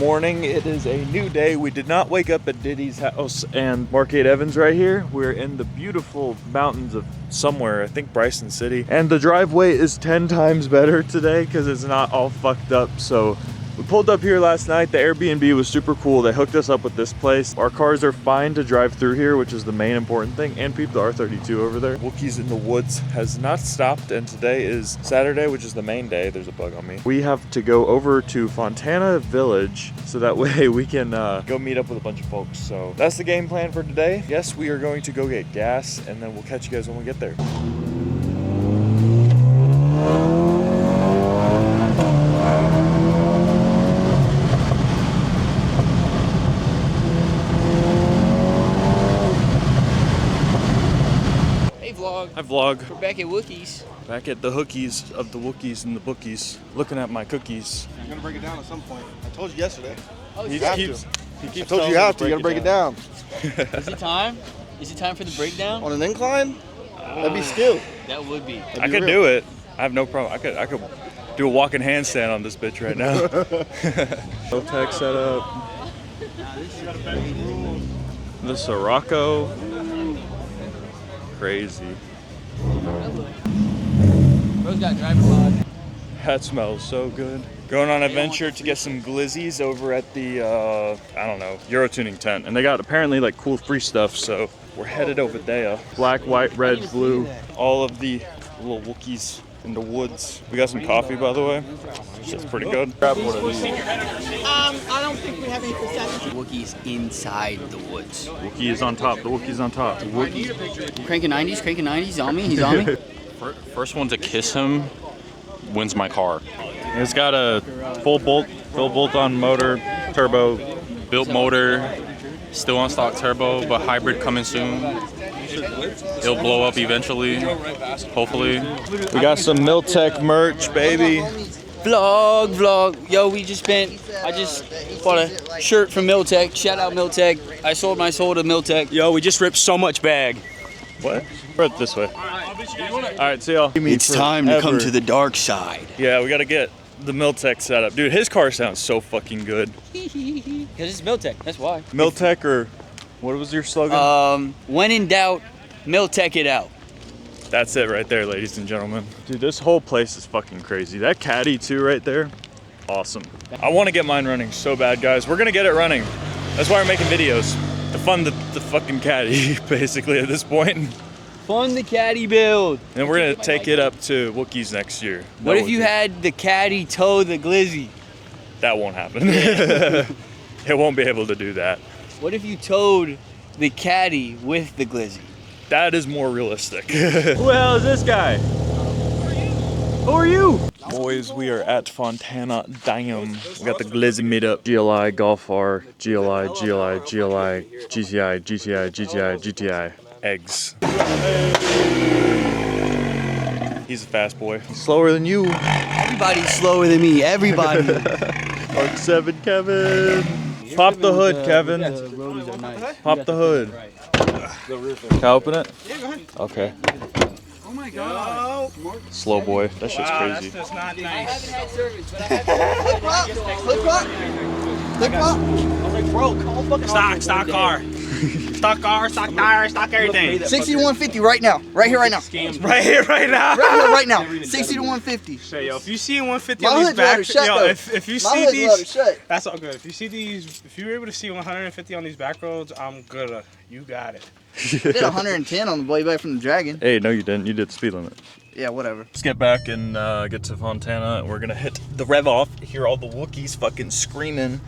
Morning, it is a new day. We did not wake up at Diddy's house and Marquette Evans right here. We're in the beautiful mountains of somewhere, I think Bryson City. And the driveway is 10 times better today because it's not all fucked up. So we pulled up here last night. The Airbnb was super cool. They hooked us up with this place. Our cars are fine to drive through here, which is the main important thing. And peep the R32 over there. Wookiees in the Woods has not stopped, and today is Saturday, which is the main day. There's a bug on me. We have to go over to Fontana Village so that way we can go meet up with a bunch of folks. So that's the game plan for today. Yes, we are going to go get gas, and then we'll catch you guys when we get there. Hi vlog. We're back at Wookiees. Back at the hookies of the Wookiees and the bookies. Looking at my cookies. I'm gonna break it down at some point. I told you yesterday. Oh, He keeps I told you you have to. You gotta break it down. Is it time? Is it time for the breakdown? On an incline? That'd be skill. That would be. I could do it. I have no problem. I could do a walking handstand on this bitch right now. Tech setup. The Sirocco. Crazy. Bro's got driver pod. That smells so good. Going on an adventure to get some glizzies over at the, I don't know, Euro tuning tent. And they got apparently like cool free stuff, so we're headed over there. Black, white, red, blue, all of the little Wookiees in the woods. We got some coffee, by the way. It's pretty good. Grab one of these. I don't think we have any percentage. Wookiees inside the woods. Wookie is on top. The Wookie's on top. Cranking 90s, cranking 90s. He's on me. He's on me. First one to kiss him wins my car. It's got a full bolt-on motor, turbo. Built motor, still on stock turbo, but hybrid coming soon. It'll blow up eventually, hopefully. We got some Miltech merch, baby. Vlog. Yo, I just bought a shirt from Miltech. Shout out Miltech. I sold my soul to Miltech. Yo, we just ripped so much bag. What? Right this way. All right, see y'all. It's time to come to the dark side. Yeah, we gotta get the Miltech setup. Dude, his car sounds so fucking good. Because it's Miltech, that's why. Miltech, or what was your slogan? When in doubt, Miltech it out. That's it right there, ladies and gentlemen. Dude, this whole place is fucking crazy. That caddy too right there, awesome. I wanna get mine running so bad, guys. We're gonna get it running. That's why we're making videos. To fund the fucking caddy, basically, at this point. Fund the caddy build. And we're gonna take it up to Wookiees next year. What if you had the caddy tow the glizzy? That won't happen. It won't be able to do that. What if you towed the caddy with the glizzy? That is more realistic. Who the hell is this guy? Who are you? Boys, we are at Fontana Dam. We got the glizzy meetup. GLI, Golf R, GLI, GTI, GTI. Eggs. He's a fast boy. He's slower than you. Everybody's slower than me. Everybody. Mark 7, Kevin. Pop the hood, Kevin. Pop the hood. Can I open it? Yeah, go ahead. Okay. Oh my God. Slow boy. That shit's crazy. That's not I nice. haven't had service, but I have. Flip flop. Bro, call fucking stock car. Stock car, stock tire, stock everything. 60 to 150 right now. Right here, right now. Right here, right now. Right here, right now. 60 to 150. Hey, yo, if you see 150 My on these hood's rather back, shut, yo, though. if you My see hood's rather these, shut. that's all good. If you see these, if you're able to see 150 on these back roads, I'm good. You got it. I did 110 on the way back from the Dragon. Hey, no you didn't. You did the speed limit. Yeah, whatever. Let's get back and get to Fontana, and we're gonna hit the rev off, hear all the Wookiees fucking screaming.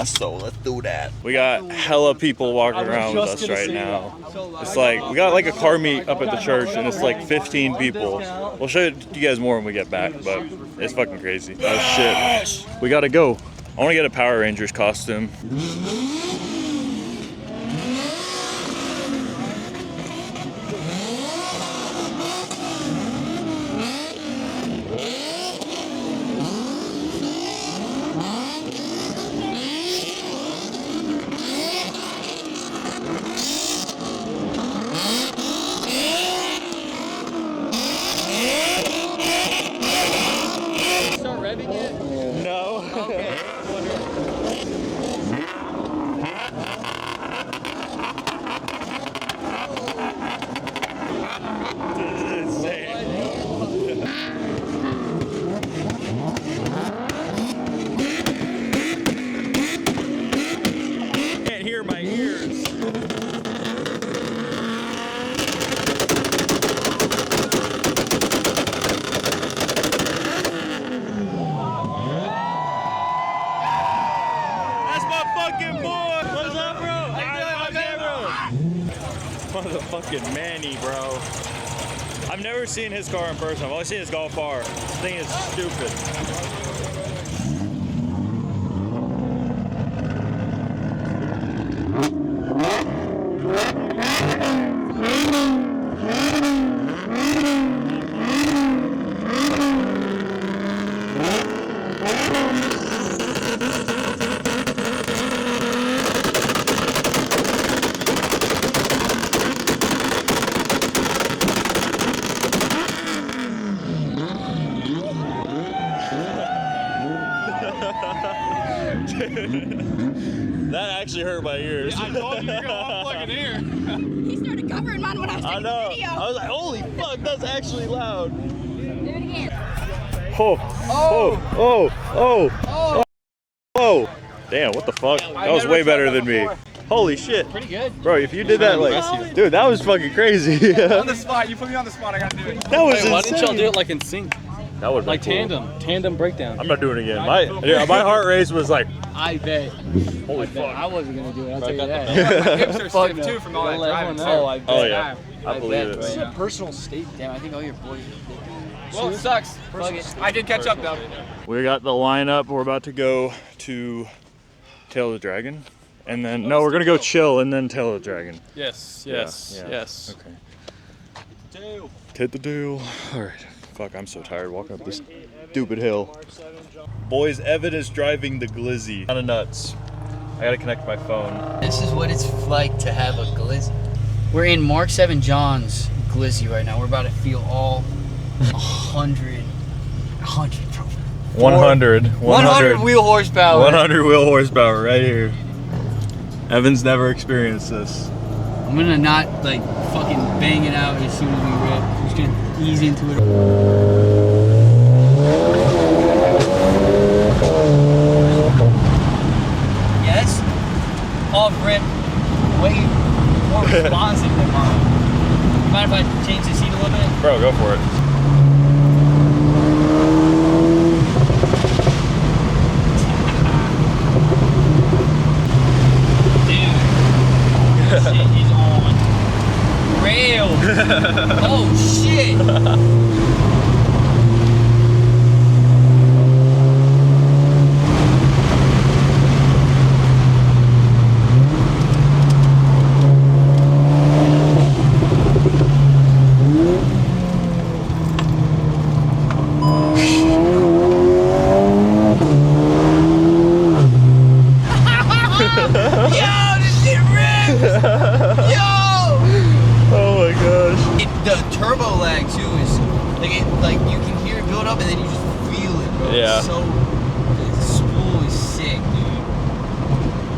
So let's do that. We got hella people walking around with us right now. It's like, we got like a car meet up at the church, and it's like 15 people. We'll show you guys more when we get back, but it's fucking crazy. Oh shit. We gotta go. I wanna get a Power Rangers costume. Start revving it? No. Okay. That's my fucking boy. What's up, bro? Motherfucking Manny, bro. I've never seen his car in person. I've only seen his Golf R. This thing is stupid. That actually hurt my ears. I told you you're gonna walk like an ear. He started covering mine when I was taking the video. I was like, holy fuck, that's actually loud. Do it again. Oh, oh. Damn, what the fuck? That was way better than me. Holy shit. Pretty good. Bro, if you did that, like, dude, that was fucking crazy. On the spot, you put me on the spot, I gotta do it. That was insane. Why didn't y'all do it like in sync? That would Like tandem breakdown. I'm not doing it again. My heart rate was like, I bet. holy fuck. I wasn't gonna do it. I'll tell you My that. hips are Fuck stiff no. too from all that Don't let driving. everyone know. So. I bet. Oh yeah, I believe bet, it. This is a personal state. Damn, I think all your boys. Well, it sucks. Fuck it. I did catch up though. We got the lineup. We're about to go to Tail of the Dragon. And then, no, we're gonna go chill and then Tail of the Dragon. Yes, Yeah, yes, yeah. yes. Okay. Hit the deal. All right. Fuck, I'm so tired walking up this stupid hill. Boys, Evan is driving the Glizzy. Kinda nuts. I gotta connect my phone. This is what it's like to have a glizzy. We're in Mark 7 John's glizzy right now. We're about to feel all 100 bro. 100 wheel horsepower. 100 wheel horsepower right here. Evan's never experienced this. I'm gonna not like fucking bang it out as soon as we rip. I'm just gonna ease into it. Yes, off rip, way more responsive than mine. Mind if I change the seat a little bit? Bro, go for it. Dude, shit is on rails. Oh shit. Oh my gosh. The turbo lag too is like you can hear it build up and then you just feel it, bro. Yeah. It's so the spool is sick, dude.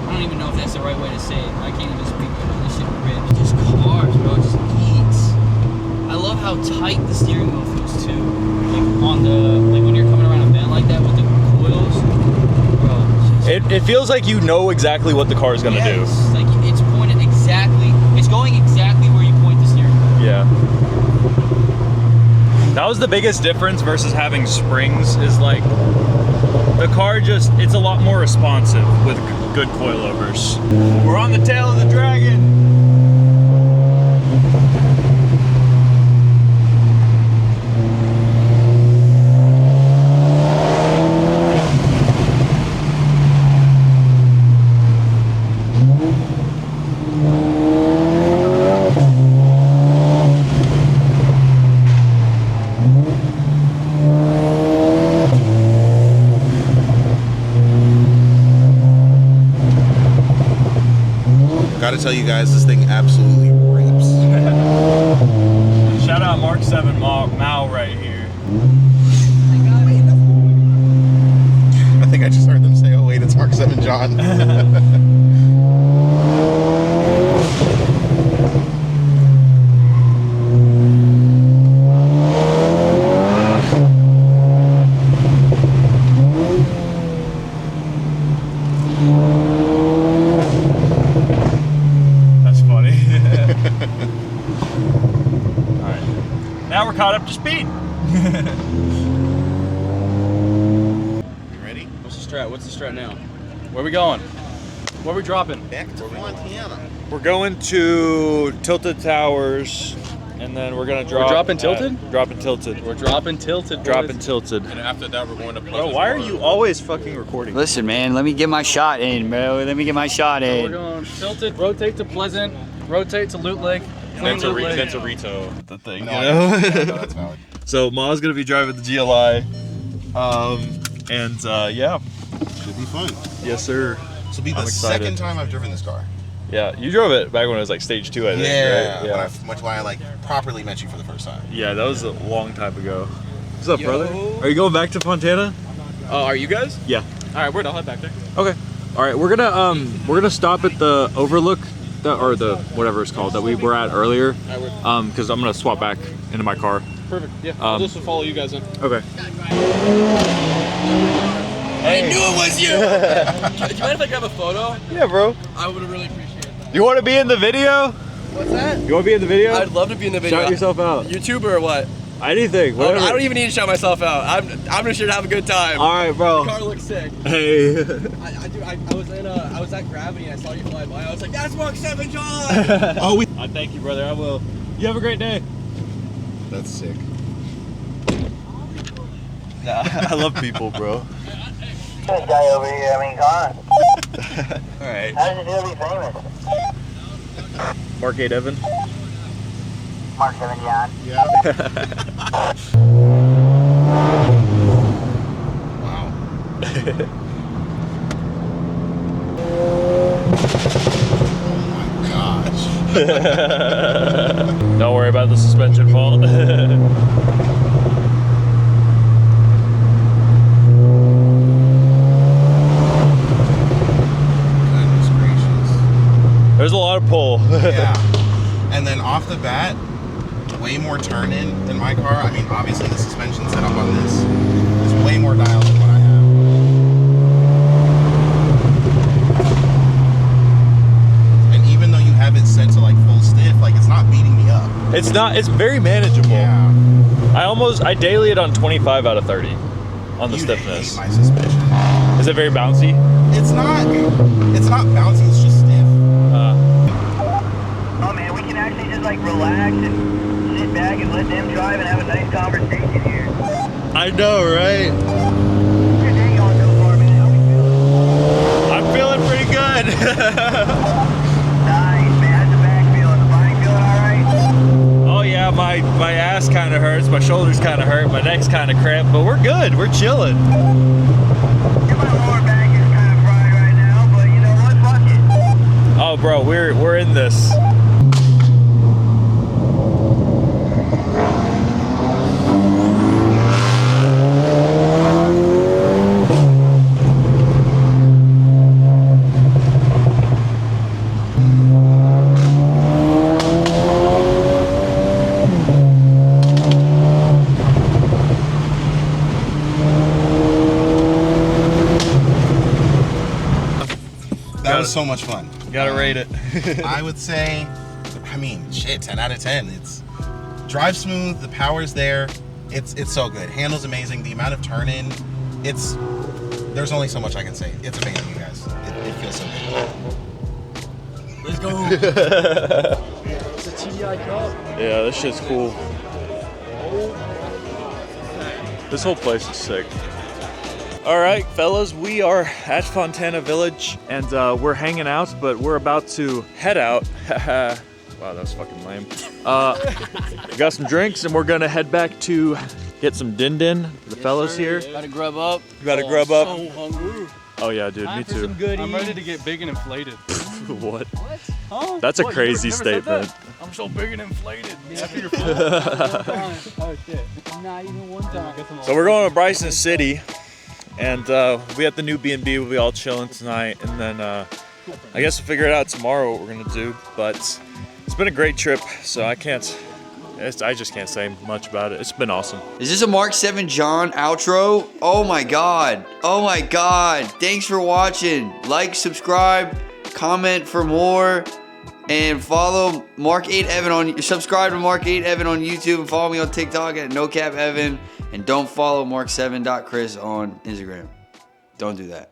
I don't even know if that's the right way to say it. I can't even speak about it. This shit rips. Just cars, bro. It just eats. I love how tight the steering wheel feels too. Like on the when you're coming around a bend like that with the coils, bro. It feels like you know exactly what the car is gonna do. Like it's pointed exactly. It's going exactly where you point the steering wheel. Yeah. That was the biggest difference versus having springs is like the car it's a lot more responsive with good coilovers. We're on the tail of the dragon. Gotta tell you guys, this thing absolutely rips. Shout out Mark 7 Mao right here. I think I just heard them say, oh wait, it's Mark 7 John. That's funny. Alright. Now we're caught up to speed. You ready? What's the strat? What's the strat now? Where we going? Where we dropping? Back to Montana. We're going to Tilted Towers, and then we're gonna drop. We're dropping Tilted? Dropping Tilted. We're dropping Tilted. Dropping Tilted. And after that, we're going to Bro, why are you always fucking recording? Listen, man, let me get my shot in, bro. Let me get my shot We're in. going Tilted, rotate to Pleasant, rotate to Loot Lake, then to, Loot Lake. then to Rito. The thing, No, you know? no, that's valid. So Ma's gonna be driving the GLI, yeah, Should be fun. yes sir. This will be I'm the excited. second time I've driven this car. Yeah, you drove it back when it was like stage 2, I think. Yeah, right? much why I like properly met you for the first time. Yeah, that was a long time ago. What's up, brother? Are you going back to Fontana? Are you guys? Yeah. All right, word. I'll head back there. Okay. All right, we're gonna stop at the overlook, or the whatever it's called that we were at earlier. Because I'm gonna swap back into my car. Perfect. Yeah. I'll just follow you guys in. Okay. I knew it was you. Do you mind if I grab a photo? Yeah, bro. I would really appreciate that. You want to be in the video? What's that? You want to be in the video? I'd love to be in the video. Shout yourself out. YouTuber or what? Anything. Oh, Whatever. I don't even need to shout myself out. I'm just here to have a good time. All right, bro. The car looks sick. Hey. I was at Gravity and I saw you fly by. I was like, that's Mark 7 John. Oh, I thank you, brother. I will. You have a great day. that's sick. Nah, I love people, bro. This guy over here, I mean, come on. All right. How does it feel to be famous? Mark 8 Evan. Mark 7 John. Yeah. Wow. Oh my gosh. Don't worry about the suspension fault. Goodness gracious. There's a lot of pull. Yeah. And then off the bat, way more turn in than my car. I mean, obviously the suspension set up on this is way more dialed than what I have. And even though you have it set to like full stiff, like it's not beating me up. It's not. It's very manageable. Yeah. I daily it on 25 out of 30 on the You'd stiffness. hate my suspension. Is it very bouncy? It's not bouncy, it's just stiff. Oh man, we can actually just like relax and sit back and let them drive and have a nice conversation here. I know, right? How's your day going so far, man? How we feeling? I'm feeling pretty good. Nice, man. How's the back feeling? The body feeling alright? Oh yeah, my ass kind of hurts, my shoulders kind of hurt, my neck's kind of cramped, but we're good. We're chilling. Yeah, my lower back is kind of fried right now, but you know what? Fuck it. Oh, bro, we're in this. That was so much fun. Gotta rate it. I would say, I mean, shit, 10 out of 10. It's drive smooth, the power's there. It's so good. Handles amazing. The amount of turn in, there's only so much I can say. It's amazing, you guys. It feels so good. Let's go. It's a TDI Cup. Yeah, this shit's cool. This whole place is sick. All right, fellas, we are at Fontana Village and we're hanging out, but we're about to head out. Wow, that was fucking lame. We got some drinks and we're gonna head back to get some din din. The fellas here. Gotta grub up. You gotta grub up. So hungry. Oh yeah, dude, me too. I'm ready to get big and inflated. What? Huh? That's a What, you crazy never said that? statement. I'm so big and inflated. After your Oh shit. Not even one time. So we're going to Bryson City, and we have the new B&B. We'll be all chilling tonight, and then I guess we'll figure it out tomorrow what we're gonna do. But it's been a great trip, so I just can't say much about it. It's been awesome. Is this a Mark 7 John outro? Oh my god. Oh my god. Thanks for watching. Like, subscribe, comment for more, and follow Mark 8 Evan on subscribe to Mark 8 Evan on YouTube and follow me on TikTok at NoCapEvan, and don't follow Mark7.Chris on Instagram. Don't do that.